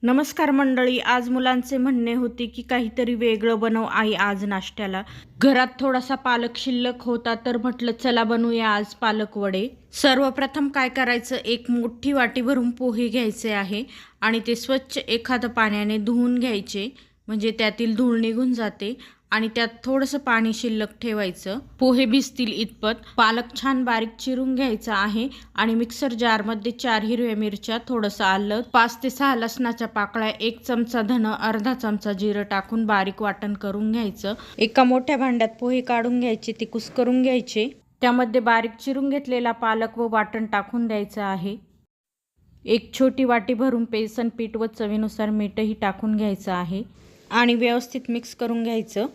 नमस्कार मंडळी, आज मुलांचे म्हणणे होते की काहीतरी वेगळं बनव आई आज नाश्त्याला. घरात थोडासा पालक शिल्लक होता तर म्हटलं चला बनवूया आज पालक वडे. सर्वप्रथम काय करायचं, एक मोठी वाटी भरून पोहे घ्यायचे आहे आणि ते स्वच्छ एखादं पाण्याने धुवून घ्यायचे, म्हणजे त्यातील धूळ निघून जाते आणि त्यात थोडंसं पाणी शिल्लक ठेवायचं. पोहे भिजतील इतपत. पालक छान बारीक चिरून घ्यायचा आहे आणि मिक्सर जारमध्ये 4 हिरव्या मिरच्या, थोडंसं आलं, 5 ते 6 लसणाच्या पाकळ्या, 1 चमचा धन, अर्धा चमचा जिरं टाकून बारीक वाटण करून घ्यायचं. एका मोठ्या भांड्यात पोहे काढून घ्यायचे, ते कुस्करून घ्यायचे. त्यामध्ये बारीक चिरून घेतलेला पालक व वाटण टाकून द्यायचं आहे. एक छोटी वाटी भरून बेसन पीठ व चवीनुसार मीठही टाकून घ्यायचं आहे आणि व्यवस्थित मिक्स करून घ्यायचं.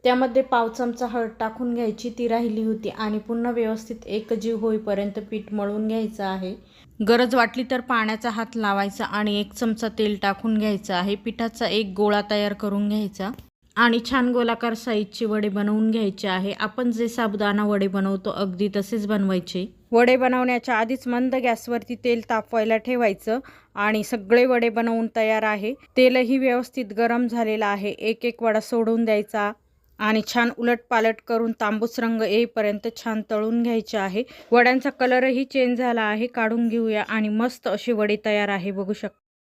त्यामध्ये पाव चमचा हळद टाकून घ्यायची, ती राहिली होती, आणि पुन्हा व्यवस्थित एकजीव होईपर्यंत पीठ मळून घ्यायचं आहे. गरज वाटली तर पाण्याचा हात लावायचा आणि 1 चमचा तेल टाकून घ्यायचं आहे. पिठाचा एक गोळा तयार करून घ्यायचा आणि छान गोलाकार साईजचे वडे बनवून घ्यायचे आहे. आपण जे साबुदाणा वडे बनवतो अगदी तसेच बनवायचे. वडे बनवण्याच्या आधीच मंद गॅसवरती तेल तापवायला ठेवायचं आणि सगळे वडे बनवून तयार आहे. तेलही व्यवस्थित गरम झालेलं आहे. एक एक वडा सोडून द्यायचा आणि छान उलटपालट करून तांबूस रंग येईपर्यंत छान तळून घ्यायचे आहे. वड्यांचा कलरही चेंज झाला आहे, काढून घेऊया आणि मस्त अशी वडी तयार आहे, बघू शकता.